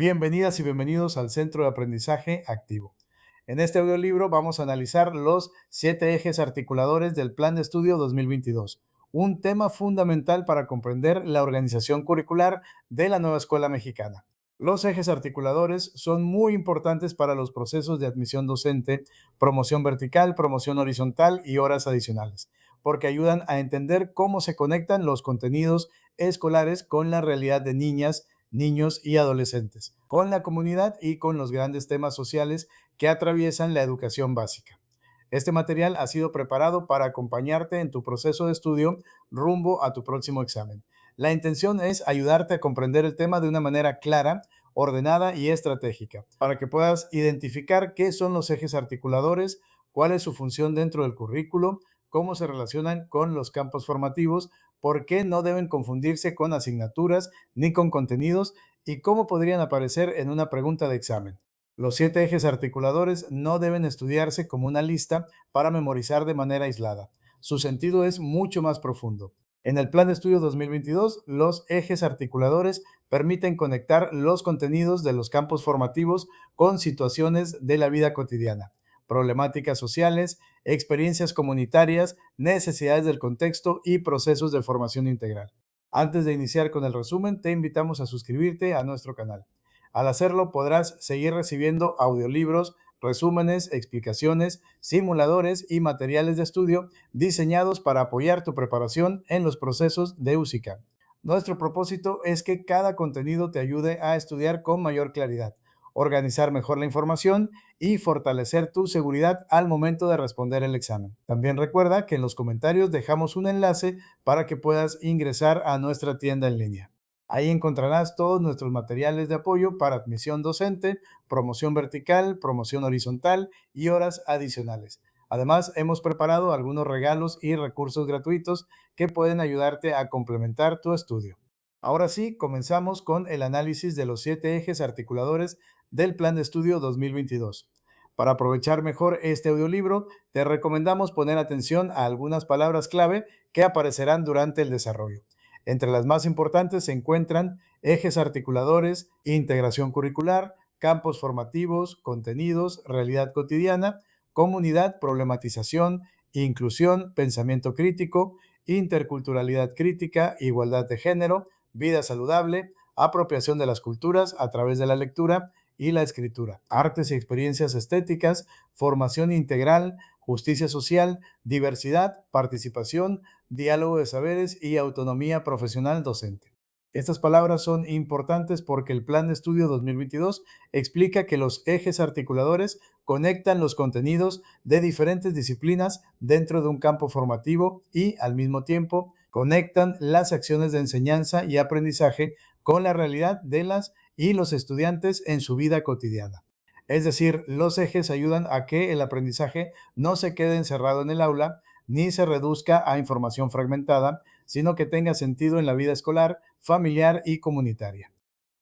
Bienvenidas y bienvenidos al Centro de Aprendizaje Activo. En este audiolibro vamos a analizar los 7 ejes articuladores del Plan de Estudio 2022, un tema fundamental para comprender la organización curricular de la nueva escuela mexicana. Los ejes articuladores son muy importantes para los procesos de admisión docente, promoción vertical, promoción horizontal y horas adicionales, porque ayudan a entender cómo se conectan los contenidos escolares con la realidad de niñas, niños y adolescentes, con la comunidad y con los grandes temas sociales que atraviesan la educación básica. Este material ha sido preparado para acompañarte en tu proceso de estudio rumbo a tu próximo examen. La intención es ayudarte a comprender el tema de una manera clara, ordenada y estratégica, para que puedas identificar qué son los ejes articuladores, cuál es su función dentro del currículo, cómo se relacionan con los campos formativos, por qué no deben confundirse con asignaturas ni con contenidos y cómo podrían aparecer en una pregunta de examen. Los 7 ejes articuladores no deben estudiarse como una lista para memorizar de manera aislada. Su sentido es mucho más profundo. En el Plan de Estudio 2022, los ejes articuladores permiten conectar los contenidos de los campos formativos con situaciones de la vida cotidiana, problemáticas sociales, experiencias comunitarias, necesidades del contexto y procesos de formación integral. Antes de iniciar con el resumen, te invitamos a suscribirte a nuestro canal. Al hacerlo, podrás seguir recibiendo audiolibros, resúmenes, explicaciones, simuladores y materiales de estudio diseñados para apoyar tu preparación en los procesos de USICA. Nuestro propósito es que cada contenido te ayude a estudiar con mayor claridad, organizar mejor la información y fortalecer tu seguridad al momento de responder el examen. También recuerda que en los comentarios dejamos un enlace para que puedas ingresar a nuestra tienda en línea. Ahí encontrarás todos nuestros materiales de apoyo para admisión docente, promoción vertical, promoción horizontal y horas adicionales. Además, hemos preparado algunos regalos y recursos gratuitos que pueden ayudarte a complementar tu estudio. Ahora sí, comenzamos con el análisis de los 7 ejes articuladores del Plan de Estudio 2022. Para aprovechar mejor este audiolibro, te recomendamos poner atención a algunas palabras clave que aparecerán durante el desarrollo. Entre las más importantes se encuentran ejes articuladores, integración curricular, campos formativos, contenidos, realidad cotidiana, comunidad, problematización, inclusión, pensamiento crítico, interculturalidad crítica, igualdad de género, vida saludable, apropiación de las culturas a través de la lectura y la escritura, artes y experiencias estéticas, formación integral, justicia social, diversidad, participación, diálogo de saberes y autonomía profesional docente. Estas palabras son importantes porque el Plan de Estudio 2022 explica que los ejes articuladores conectan los contenidos de diferentes disciplinas dentro de un campo formativo y, al mismo tiempo, conectan las acciones de enseñanza y aprendizaje con la realidad de las y los estudiantes en su vida cotidiana. Es decir, los ejes ayudan a que el aprendizaje no se quede encerrado en el aula ni se reduzca a información fragmentada, sino que tenga sentido en la vida escolar, familiar y comunitaria.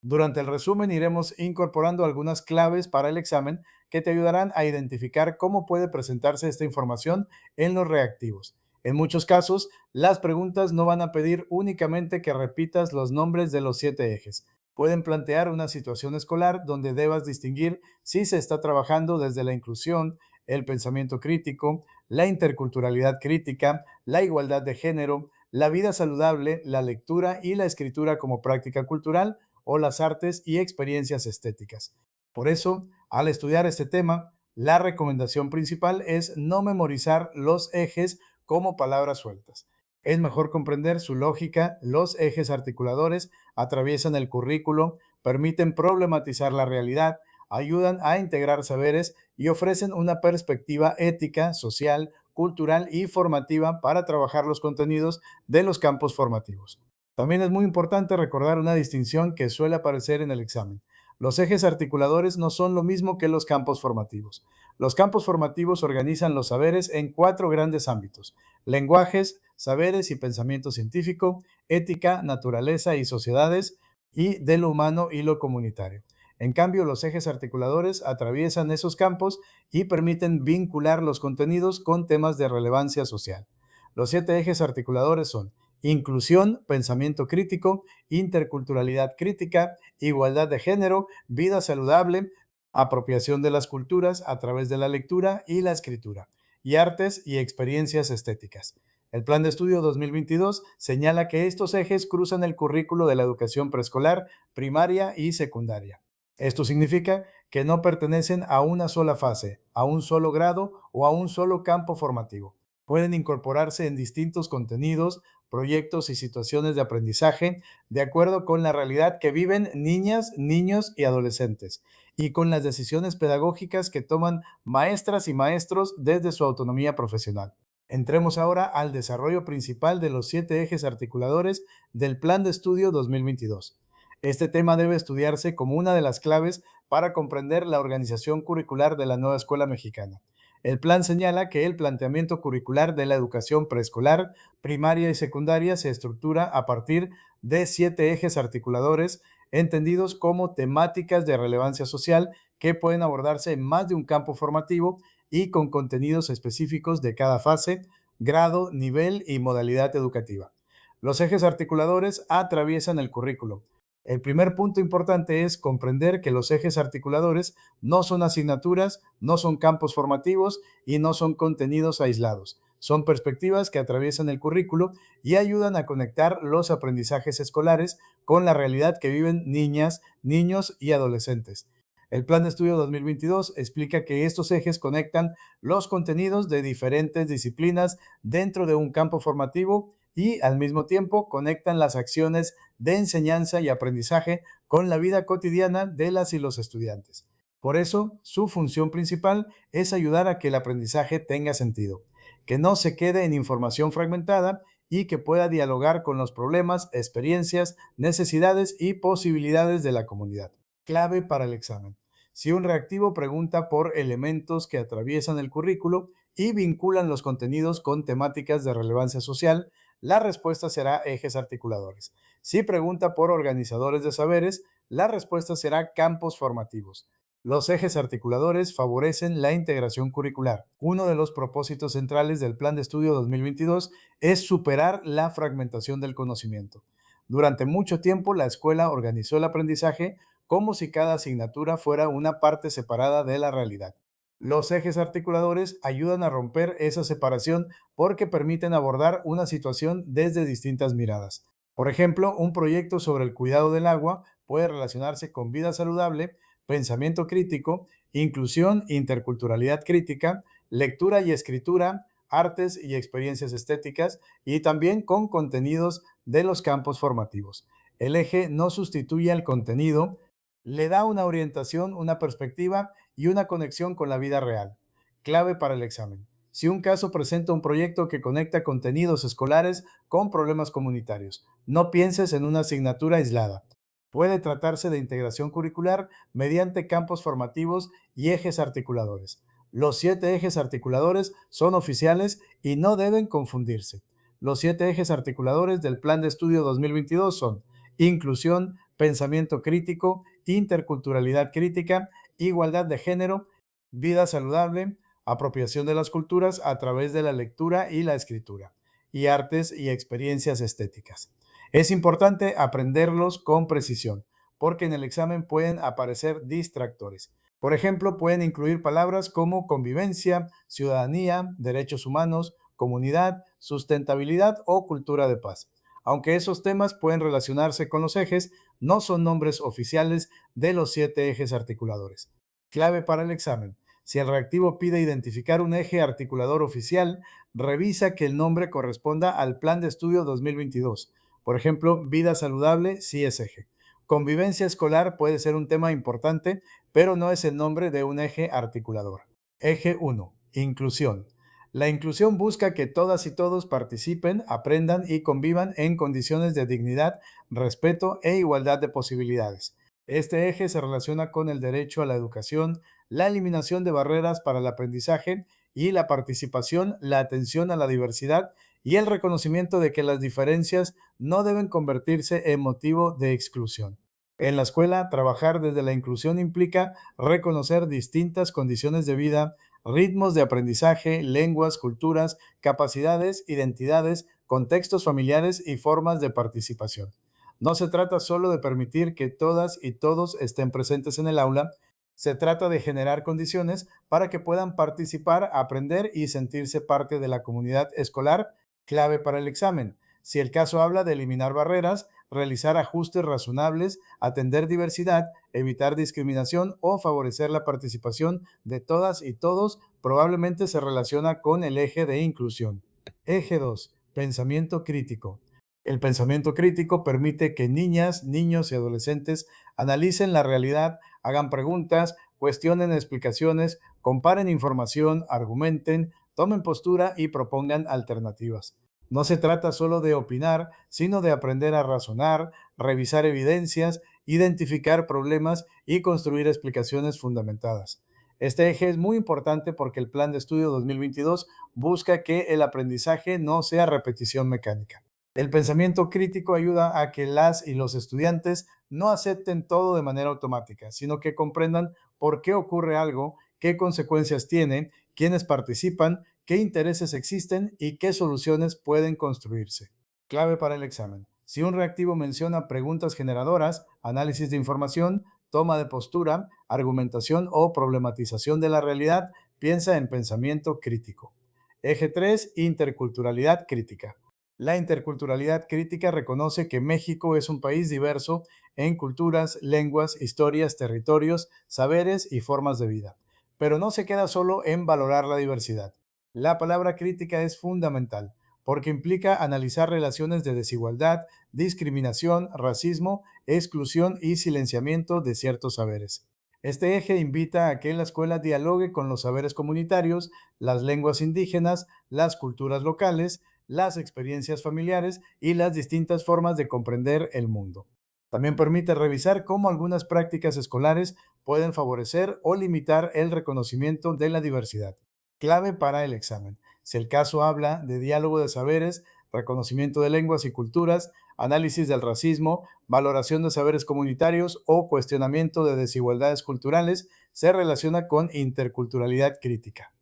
Durante el resumen iremos incorporando algunas claves para el examen que te ayudarán a identificar cómo puede presentarse esta información en los reactivos. En muchos casos, las preguntas no van a pedir únicamente que repitas los nombres de los 7 ejes. Pueden plantear una situación escolar donde debas distinguir si se está trabajando desde la inclusión, el pensamiento crítico, la interculturalidad crítica, la igualdad de género, la vida saludable, la lectura y la escritura como práctica cultural o las artes y experiencias estéticas. Por eso, al estudiar este tema, la recomendación principal es no memorizar los ejes como palabras sueltas. Es mejor comprender su lógica. Los ejes articuladores atraviesan el currículo, permiten problematizar la realidad, ayudan a integrar saberes y ofrecen una perspectiva ética, social, cultural y formativa para trabajar los contenidos de los campos formativos. También es muy importante recordar una distinción que suele aparecer en el examen. Los ejes articuladores no son lo mismo que los campos formativos. Los campos formativos organizan los saberes en 4 grandes ámbitos: lenguajes, saberes y pensamiento científico, ética, naturaleza y sociedades, y de lo humano y lo comunitario. En cambio, los ejes articuladores atraviesan esos campos y permiten vincular los contenidos con temas de relevancia social. Los 7 ejes articuladores son inclusión, pensamiento crítico, interculturalidad crítica, igualdad de género, vida saludable, apropiación de las culturas a través de la lectura y la escritura, y artes y experiencias estéticas. El Plan de Estudio 2022 señala que estos ejes cruzan el currículo de la educación preescolar, primaria y secundaria. Esto significa que no pertenecen a una sola fase, a un solo grado o a un solo campo formativo. Pueden incorporarse en distintos contenidos, proyectos y situaciones de aprendizaje de acuerdo con la realidad que viven niñas, niños y adolescentes y con las decisiones pedagógicas que toman maestras y maestros desde su autonomía profesional. Entremos ahora al desarrollo principal de los 7 ejes articuladores del Plan de Estudio 2022. Este tema debe estudiarse como una de las claves para comprender la organización curricular de la nueva escuela mexicana. El plan señala que el planteamiento curricular de la educación preescolar, primaria y secundaria se estructura a partir de 7 ejes articuladores entendidos como temáticas de relevancia social que pueden abordarse en más de un campo formativo y con contenidos específicos de cada fase, grado, nivel y modalidad educativa. Los ejes articuladores atraviesan el currículo. El primer punto importante es comprender que los ejes articuladores no son asignaturas, no son campos formativos y no son contenidos aislados. Son perspectivas que atraviesan el currículo y ayudan a conectar los aprendizajes escolares con la realidad que viven niñas, niños y adolescentes. El Plan de Estudio 2022 explica que estos ejes conectan los contenidos de diferentes disciplinas dentro de un campo formativo y al mismo tiempo conectan las acciones de enseñanza y aprendizaje con la vida cotidiana de las y los estudiantes. Por eso, su función principal es ayudar a que el aprendizaje tenga sentido, que no se quede en información fragmentada y que pueda dialogar con los problemas, experiencias, necesidades y posibilidades de la comunidad. Clave para el examen. Si un reactivo pregunta por elementos que atraviesan el currículo y vinculan los contenidos con temáticas de relevancia social, la respuesta será ejes articuladores. Si pregunta por organizadores de saberes, la respuesta será campos formativos. Los ejes articuladores favorecen la integración curricular. Uno de los propósitos centrales del Plan de Estudio 2022 es superar la fragmentación del conocimiento. Durante mucho tiempo, la escuela organizó el aprendizaje como si cada asignatura fuera una parte separada de la realidad. Los ejes articuladores ayudan a romper esa separación porque permiten abordar una situación desde distintas miradas. Por ejemplo, un proyecto sobre el cuidado del agua puede relacionarse con vida saludable, pensamiento crítico, inclusión, interculturalidad crítica, lectura y escritura, artes y experiencias estéticas y también con contenidos de los campos formativos. El eje no sustituye al contenido, le da una orientación, una perspectiva y una conexión con la vida real. Clave para el examen. Si un caso presenta un proyecto que conecta contenidos escolares con problemas comunitarios, no pienses en una asignatura aislada. Puede tratarse de integración curricular mediante campos formativos y ejes articuladores. Los 7 ejes articuladores son oficiales y no deben confundirse. Los 7 ejes articuladores del Plan de Estudio 2022 son inclusión, pensamiento crítico, interculturalidad crítica, igualdad de género, vida saludable, apropiación de las culturas a través de la lectura y la escritura, y artes y experiencias estéticas. Es importante aprenderlos con precisión, porque en el examen pueden aparecer distractores. Por ejemplo, pueden incluir palabras como convivencia, ciudadanía, derechos humanos, comunidad, sustentabilidad o cultura de paz. Aunque esos temas pueden relacionarse con los ejes, no son nombres oficiales de los 7 ejes articuladores. Clave para el examen. Si el reactivo pide identificar un eje articulador oficial, revisa que el nombre corresponda al Plan de Estudio 2022. Por ejemplo, vida saludable sí es eje. Convivencia escolar puede ser un tema importante, pero no es el nombre de un eje articulador. Eje 1. Inclusión. La inclusión busca que todas y todos participen, aprendan y convivan en condiciones de dignidad, respeto e igualdad de posibilidades. Este eje se relaciona con el derecho a la educación, la eliminación de barreras para el aprendizaje y la participación, la atención a la diversidad y el reconocimiento de que las diferencias no deben convertirse en motivo de exclusión. En la escuela, trabajar desde la inclusión implica reconocer distintas condiciones de vida, ritmos de aprendizaje, lenguas, culturas, capacidades, identidades, contextos familiares y formas de participación. No se trata solo de permitir que todas y todos estén presentes en el aula, se trata de generar condiciones para que puedan participar, aprender y sentirse parte de la comunidad escolar, clave para el examen. Si el caso habla de eliminar barreras, realizar ajustes razonables, atender diversidad, evitar discriminación o favorecer la participación de todas y todos, probablemente se relaciona con el eje de inclusión. Eje 2. Pensamiento crítico. El pensamiento crítico permite que niñas, niños y adolescentes analicen la realidad, hagan preguntas, cuestionen explicaciones, comparen información, argumenten, tomen postura y propongan alternativas. No se trata solo de opinar, sino de aprender a razonar, revisar evidencias, identificar problemas y construir explicaciones fundamentadas. Este eje es muy importante porque el Plan de Estudio 2022 busca que el aprendizaje no sea repetición mecánica. El pensamiento crítico ayuda a que las y los estudiantes no acepten todo de manera automática, sino que comprendan por qué ocurre algo, qué consecuencias tiene, quiénes participan, qué intereses existen y qué soluciones pueden construirse. Clave para el examen. Si un reactivo menciona preguntas generadoras, análisis de información, toma de postura, argumentación o problematización de la realidad, piensa en pensamiento crítico. Eje 3. Interculturalidad crítica. La interculturalidad crítica reconoce que México es un país diverso en culturas, lenguas, historias, territorios, saberes y formas de vida. Pero no se queda solo en valorar la diversidad. La palabra crítica es fundamental porque implica analizar relaciones de desigualdad, discriminación, racismo, exclusión y silenciamiento de ciertos saberes. Este eje invita a que la escuela dialogue con los saberes comunitarios, las lenguas indígenas, las culturas locales, las experiencias familiares y las distintas formas de comprender el mundo. También permite revisar cómo algunas prácticas escolares pueden favorecer o limitar el reconocimiento de la diversidad. Clave para el examen. Si el caso habla de diálogo de saberes, reconocimiento de lenguas y culturas, análisis del racismo, valoración de saberes comunitarios o cuestionamiento de desigualdades culturales, se relaciona con interculturalidad crítica.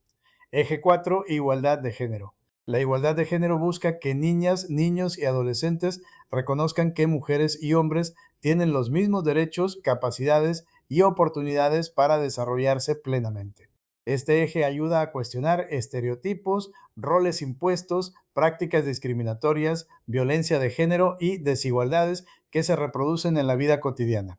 Eje 4. Igualdad de género. La igualdad de género busca que niñas, niños y adolescentes reconozcan que mujeres y hombres tienen los mismos derechos, capacidades y oportunidades para desarrollarse plenamente. Este eje ayuda a cuestionar estereotipos, roles impuestos, prácticas discriminatorias, violencia de género y desigualdades que se reproducen en la vida cotidiana.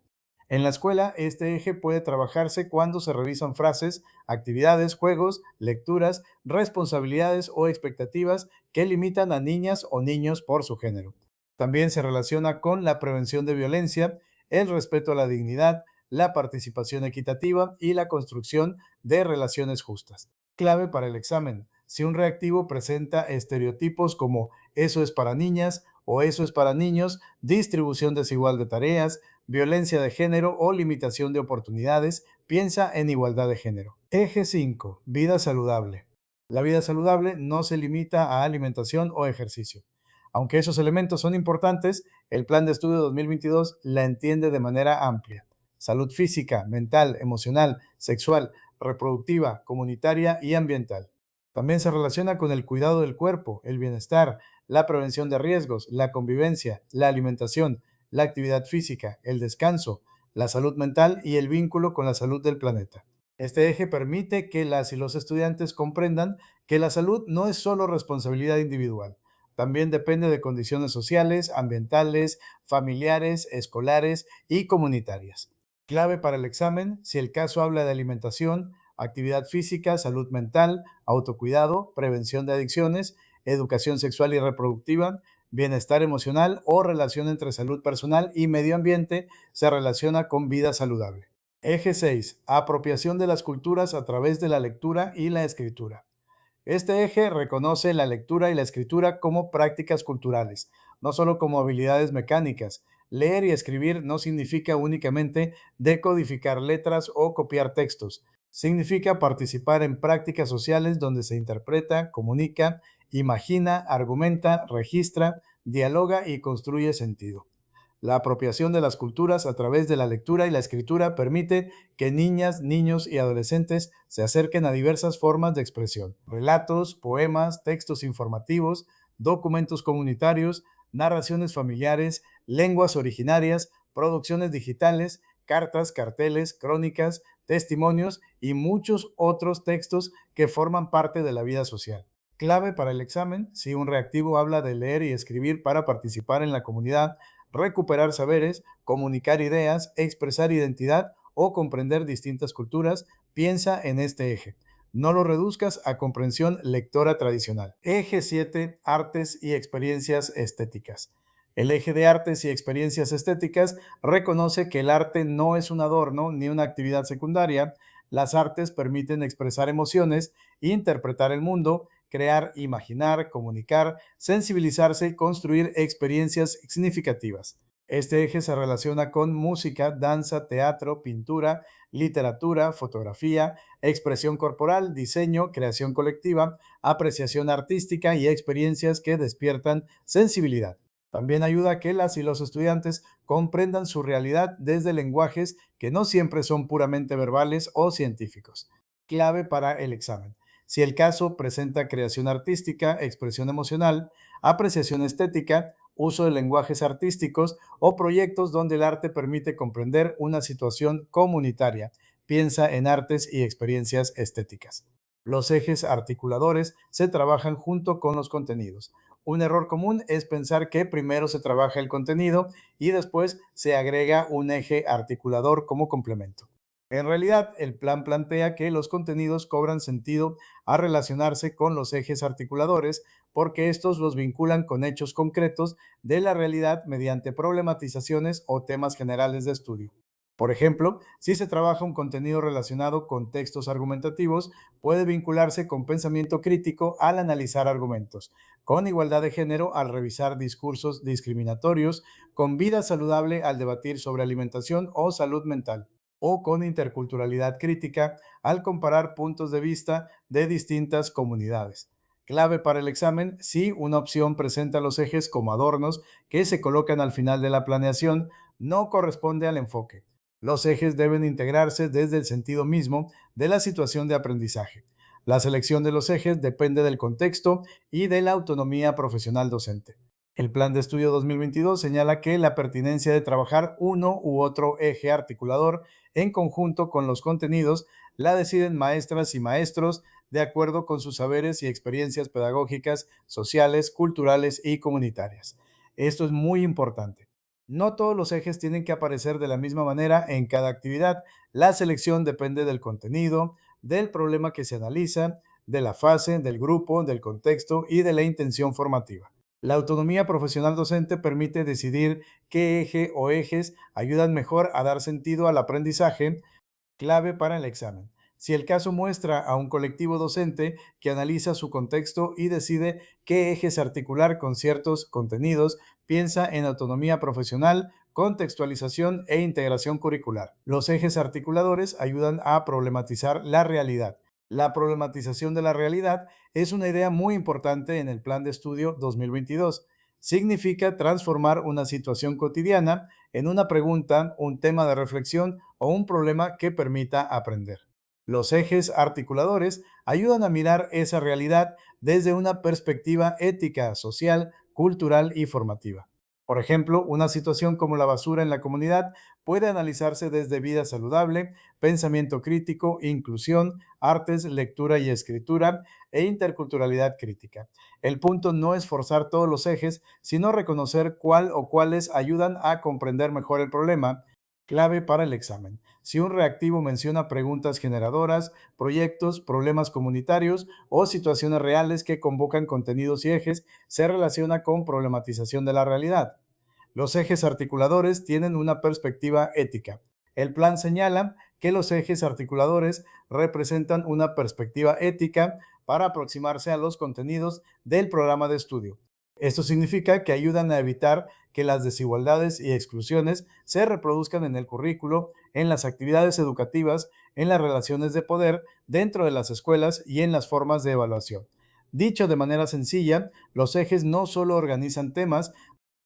En la escuela, este eje puede trabajarse cuando se revisan frases, actividades, juegos, lecturas, responsabilidades o expectativas que limitan a niñas o niños por su género. También se relaciona con la prevención de violencia, el respeto a la dignidad, la participación equitativa y la construcción de relaciones justas. Clave para el examen. Si un reactivo presenta estereotipos como eso es para niñas o eso es para niños, distribución desigual de tareas, violencia de género o limitación de oportunidades, piensa en igualdad de género. Eje 5. Vida saludable. La vida saludable no se limita a alimentación o ejercicio. Aunque esos elementos son importantes, el Plan de Estudio 2022 la entiende de manera amplia. Salud física, mental, emocional, sexual, reproductiva, comunitaria y ambiental. También se relaciona con el cuidado del cuerpo, el bienestar, la prevención de riesgos, la convivencia, la alimentación, la actividad física, el descanso, la salud mental y el vínculo con la salud del planeta. Este eje permite que las y los estudiantes comprendan que la salud no es solo responsabilidad individual, también depende de condiciones sociales, ambientales, familiares, escolares y comunitarias. Clave para el examen, si el caso habla de alimentación, actividad física, salud mental, autocuidado, prevención de adicciones, educación sexual y reproductiva, bienestar emocional o relación entre salud personal y medio ambiente, se relaciona con vida saludable. Eje 6. Apropiación de las culturas a través de la lectura y la escritura. Este eje reconoce la lectura y la escritura como prácticas culturales, no solo como habilidades mecánicas. Leer y escribir no significa únicamente decodificar letras o copiar textos. Significa participar en prácticas sociales donde se interpreta, comunica, imagina, argumenta, registra, dialoga y construye sentido. La apropiación de las culturas a través de la lectura y la escritura permite que niñas, niños y adolescentes se acerquen a diversas formas de expresión. Relatos, poemas, textos informativos, documentos comunitarios, narraciones familiares, lenguas originarias, producciones digitales, cartas, carteles, crónicas, testimonios y muchos otros textos que forman parte de la vida social. Clave para el examen: si un reactivo habla de leer y escribir para participar en la comunidad, recuperar saberes, comunicar ideas, expresar identidad o comprender distintas culturas, piensa en este eje. No lo reduzcas a comprensión lectora tradicional. Eje 7: artes y experiencias estéticas. El eje de artes y experiencias estéticas reconoce que el arte no es un adorno ni una actividad secundaria. Las artes permiten expresar emociones, interpretar el mundo, crear, imaginar, comunicar, sensibilizarse y construir experiencias significativas. Este eje se relaciona con música, danza, teatro, pintura, literatura, fotografía, expresión corporal, diseño, creación colectiva, apreciación artística y experiencias que despiertan sensibilidad. También ayuda a que las y los estudiantes comprendan su realidad desde lenguajes que no siempre son puramente verbales o científicos. Clave para el examen: si el caso presenta creación artística, expresión emocional, apreciación estética, uso de lenguajes artísticos o proyectos donde el arte permite comprender una situación comunitaria, piensa en artes y experiencias estéticas. Los ejes articuladores se trabajan junto con los contenidos. Un error común es pensar que primero se trabaja el contenido y después se agrega un eje articulador como complemento. En realidad, el plan plantea que los contenidos cobran sentido a relacionarse con los ejes articuladores porque estos los vinculan con hechos concretos de la realidad mediante problematizaciones o temas generales de estudio. Por ejemplo, si se trabaja un contenido relacionado con textos argumentativos, puede vincularse con pensamiento crítico al analizar argumentos, con igualdad de género al revisar discursos discriminatorios, con vida saludable al debatir sobre alimentación o salud mental, o con interculturalidad crítica al comparar puntos de vista de distintas comunidades. Clave para el examen: si una opción presenta los ejes como adornos que se colocan al final de la planeación, no corresponde al enfoque. Los ejes deben integrarse desde el sentido mismo de la situación de aprendizaje. La selección de los ejes depende del contexto y de la autonomía profesional docente. El Plan de Estudio 2022 señala que la pertinencia de trabajar uno u otro eje articulador en conjunto con los contenidos la deciden maestras y maestros de acuerdo con sus saberes y experiencias pedagógicas, sociales, culturales y comunitarias. Esto es muy importante. No todos los ejes tienen que aparecer de la misma manera en cada actividad. La selección depende del contenido, del problema que se analiza, de la fase, del grupo, del contexto y de la intención formativa. La autonomía profesional docente permite decidir qué eje o ejes ayudan mejor a dar sentido al aprendizaje. Clave para el examen: si el caso muestra a un colectivo docente que analiza su contexto y decide qué ejes articular con ciertos contenidos, piensa en autonomía profesional, contextualización e integración curricular. Los ejes articuladores ayudan a problematizar la realidad. La problematización de la realidad es una idea muy importante en el Plan de Estudio 2022. Significa transformar una situación cotidiana en una pregunta, un tema de reflexión o un problema que permita aprender. Los ejes articuladores ayudan a mirar esa realidad desde una perspectiva ética, social, cultural y formativa. Por ejemplo, una situación como la basura en la comunidad puede analizarse desde vida saludable, pensamiento crítico, inclusión, artes, lectura y escritura e interculturalidad crítica. El punto no es forzar todos los ejes, sino reconocer cuál o cuáles ayudan a comprender mejor el problema. Clave para el examen: si un reactivo menciona preguntas generadoras, proyectos, problemas comunitarios o situaciones reales que convocan contenidos y ejes, se relaciona con problematización de la realidad. Los ejes articuladores tienen una perspectiva ética. El plan señala que los ejes articuladores representan una perspectiva ética para aproximarse a los contenidos del programa de estudio. Esto significa que ayudan a evitar que las desigualdades y exclusiones se reproduzcan en el currículo, en las actividades educativas, en las relaciones de poder dentro de las escuelas y en las formas de evaluación. Dicho de manera sencilla, los ejes no solo organizan temas,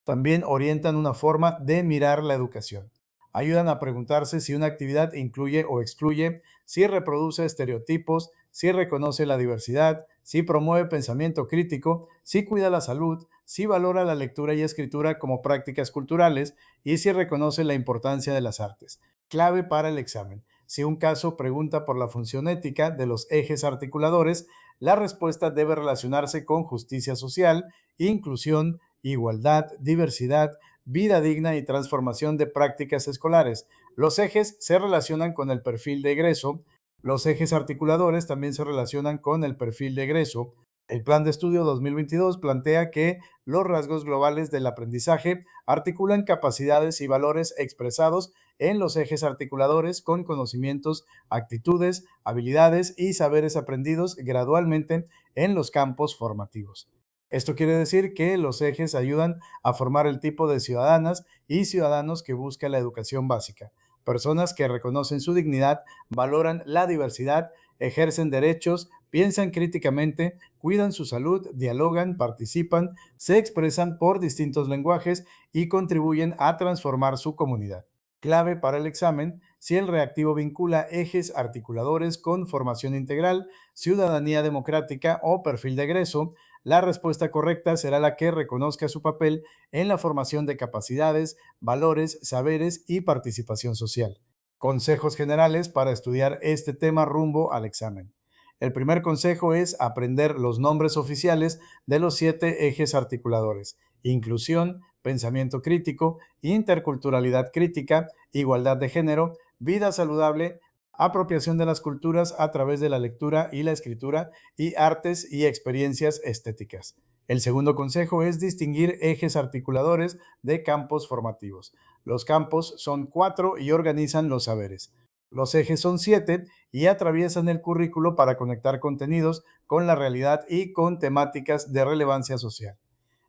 también orientan una forma de mirar la educación. Ayudan a preguntarse si una actividad incluye o excluye, si reproduce estereotipos, si reconoce la diversidad, si promueve pensamiento crítico, si cuida la salud, si valora la lectura y escritura como prácticas culturales y si reconoce la importancia de las artes. Clave para el examen. Si un caso pregunta por la función ética de los ejes articuladores, la respuesta debe relacionarse con justicia social, inclusión, igualdad, diversidad, vida digna y transformación de prácticas escolares. Los ejes se relacionan con el perfil de egreso. Los ejes articuladores también se relacionan con el perfil de egreso. El Plan de Estudio 2022 plantea que los rasgos globales del aprendizaje articulan capacidades y valores expresados en los ejes articuladores con conocimientos, actitudes, habilidades y saberes aprendidos gradualmente en los campos formativos. Esto quiere decir que los ejes ayudan a formar el tipo de ciudadanas y ciudadanos que busca la educación básica, personas que reconocen su dignidad, valoran la diversidad, ejercen derechos, piensan críticamente, cuidan su salud, dialogan, participan, se expresan por distintos lenguajes y contribuyen a transformar su comunidad. Clave para el examen: si el reactivo vincula ejes articuladores con formación integral, ciudadanía democrática o perfil de egreso, la respuesta correcta será la que reconozca su papel en la formación de capacidades, valores, saberes y participación social. Consejos generales para estudiar este tema rumbo al examen. El primer consejo es aprender los nombres oficiales de los 7 ejes articuladores: inclusión, pensamiento crítico, interculturalidad crítica, igualdad de género, vida saludable, apropiación de las culturas a través de la lectura y la escritura, y artes y experiencias estéticas. El segundo consejo es distinguir ejes articuladores de campos formativos. Los campos son 4 y organizan los saberes. Los ejes son 7 y atraviesan el currículo para conectar contenidos con la realidad y con temáticas de relevancia social.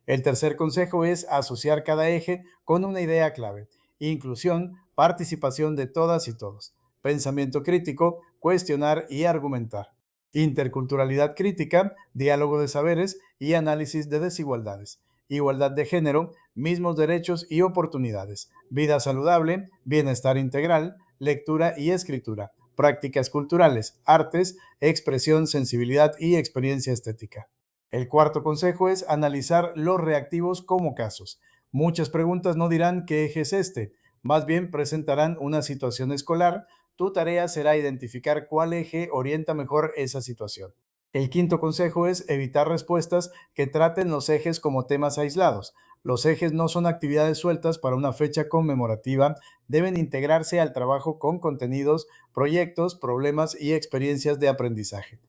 El tercer consejo es asociar cada eje con una idea clave: inclusión, participación de todas y todos; pensamiento crítico, cuestionar y argumentar; interculturalidad crítica, diálogo de saberes y análisis de desigualdades; igualdad de género, mismos derechos y oportunidades; vida saludable, bienestar integral, lectura y escritura; prácticas culturales, artes, expresión, sensibilidad y experiencia estética. El cuarto consejo es analizar los reactivos como casos. Muchas preguntas no dirán qué eje es este, más bien presentarán una situación escolar. Tu tarea será identificar cuál eje orienta mejor esa situación. El quinto consejo es evitar respuestas que traten los ejes como temas aislados. Los ejes no son actividades sueltas para una fecha conmemorativa, deben integrarse al trabajo con contenidos, proyectos, problemas y experiencias de aprendizaje.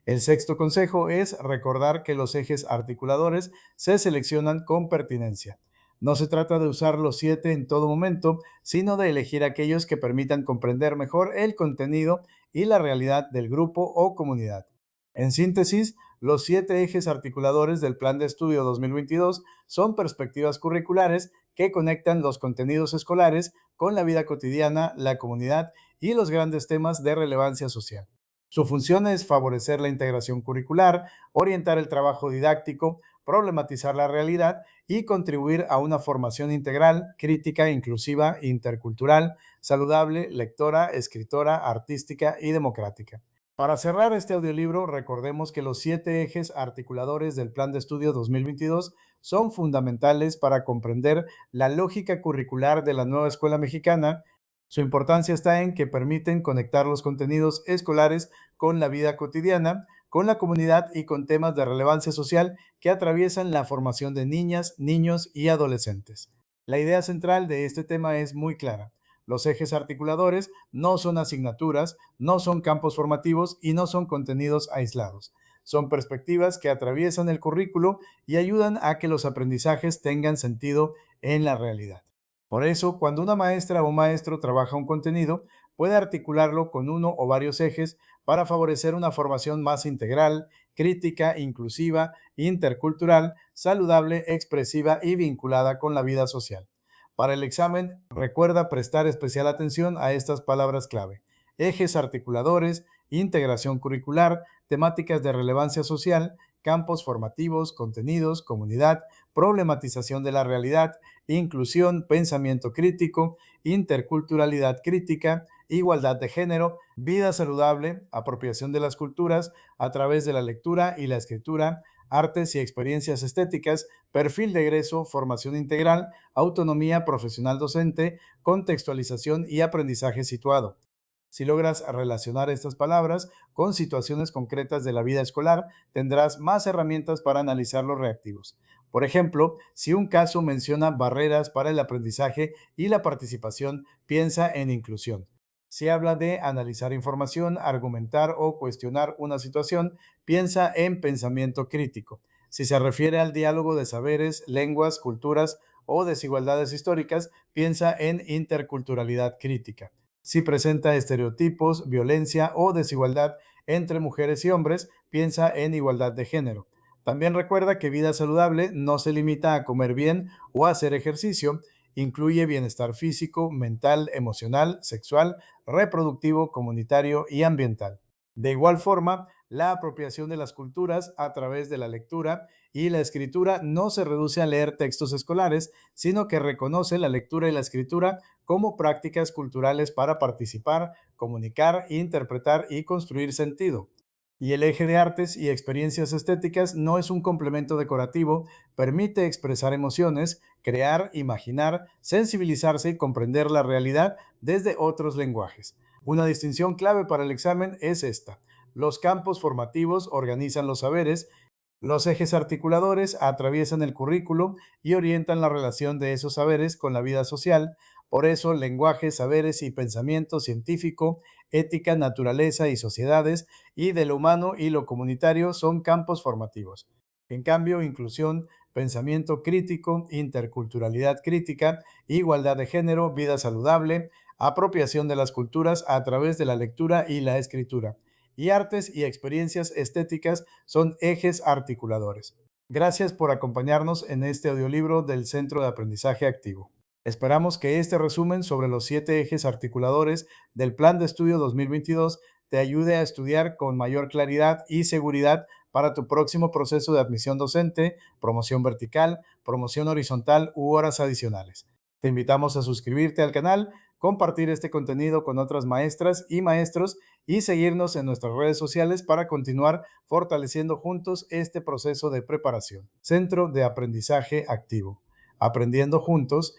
El sexto consejo es recordar que los ejes articuladores se seleccionan con pertinencia. No se trata de usar los 7 en todo momento, sino de elegir aquellos que permitan comprender mejor el contenido y la realidad del grupo o comunidad. En síntesis, los 7 ejes articuladores del Plan de Estudio 2022 son perspectivas curriculares que conectan los contenidos escolares con la vida cotidiana, la comunidad y los grandes temas de relevancia social. Su función es favorecer la integración curricular, orientar el trabajo didáctico, problematizar la realidad y contribuir a una formación integral, crítica, inclusiva, intercultural, saludable, lectora, escritora, artística y democrática. Para cerrar este audiolibro, recordemos que los 7 ejes articuladores del Plan de Estudio 2022 son fundamentales para comprender la lógica curricular de la nueva escuela mexicana. Su importancia está en que permiten conectar los contenidos escolares con la vida cotidiana, con la comunidad y con temas de relevancia social que atraviesan la formación de niñas, niños y adolescentes. La idea central de este tema es muy clara: los ejes articuladores no son asignaturas, no son campos formativos y no son contenidos aislados. Son perspectivas que atraviesan el currículo y ayudan a que los aprendizajes tengan sentido en la realidad. Por eso, cuando una maestra o maestro trabaja un contenido, puede articularlo con uno o varios ejes para favorecer una formación más integral, crítica, inclusiva, intercultural, saludable, expresiva y vinculada con la vida social. Para el examen, recuerda prestar especial atención a estas palabras clave: ejes articuladores, integración curricular, temáticas de relevancia social, campos formativos, contenidos, comunidad, problematización de la realidad, inclusión, pensamiento crítico, interculturalidad crítica, igualdad de género, vida saludable, apropiación de las culturas a través de la lectura y la escritura, artes y experiencias estéticas, perfil de egreso, formación integral, autonomía profesional docente, contextualización y aprendizaje situado. Si logras relacionar estas palabras con situaciones concretas de la vida escolar, tendrás más herramientas para analizar los reactivos. Por ejemplo, si un caso menciona barreras para el aprendizaje y la participación, piensa en inclusión. Si habla de analizar información, argumentar o cuestionar una situación, piensa en pensamiento crítico. Si se refiere al diálogo de saberes, lenguas, culturas o desigualdades históricas, piensa en interculturalidad crítica. Si presenta estereotipos, violencia o desigualdad entre mujeres y hombres, piensa en igualdad de género. También recuerda que vida saludable no se limita a comer bien o a hacer ejercicio, incluye bienestar físico, mental, emocional, sexual, reproductivo, comunitario y ambiental. De igual forma, la apropiación de las culturas a través de la lectura y la escritura no se reduce a leer textos escolares, sino que reconoce la lectura y la escritura como prácticas culturales para participar, comunicar, interpretar y construir sentido. Y el eje de artes y experiencias estéticas no es un complemento decorativo, permite expresar emociones, crear, imaginar, sensibilizarse y comprender la realidad desde otros lenguajes. Una distinción clave para el examen es esta. Los campos formativos organizan los saberes, los ejes articuladores atraviesan el currículo y orientan la relación de esos saberes con la vida social. Por eso, lenguaje, saberes y pensamiento científico, ética, naturaleza y sociedades, y de lo humano y lo comunitario son campos formativos. En cambio, inclusión, pensamiento crítico, interculturalidad crítica, igualdad de género, vida saludable, apropiación de las culturas a través de la lectura y la escritura, y artes y experiencias estéticas son ejes articuladores. Gracias por acompañarnos en este audiolibro del Centro de Aprendizaje Activo. Esperamos que este resumen sobre los 7 ejes articuladores del Plan de Estudio 2022 te ayude a estudiar con mayor claridad y seguridad para tu próximo proceso de admisión docente, promoción vertical, promoción horizontal u horas adicionales. Te invitamos a suscribirte al canal, compartir este contenido con otras maestras y maestros y seguirnos en nuestras redes sociales para continuar fortaleciendo juntos este proceso de preparación. Centro de Aprendizaje Activo. Aprendiendo juntos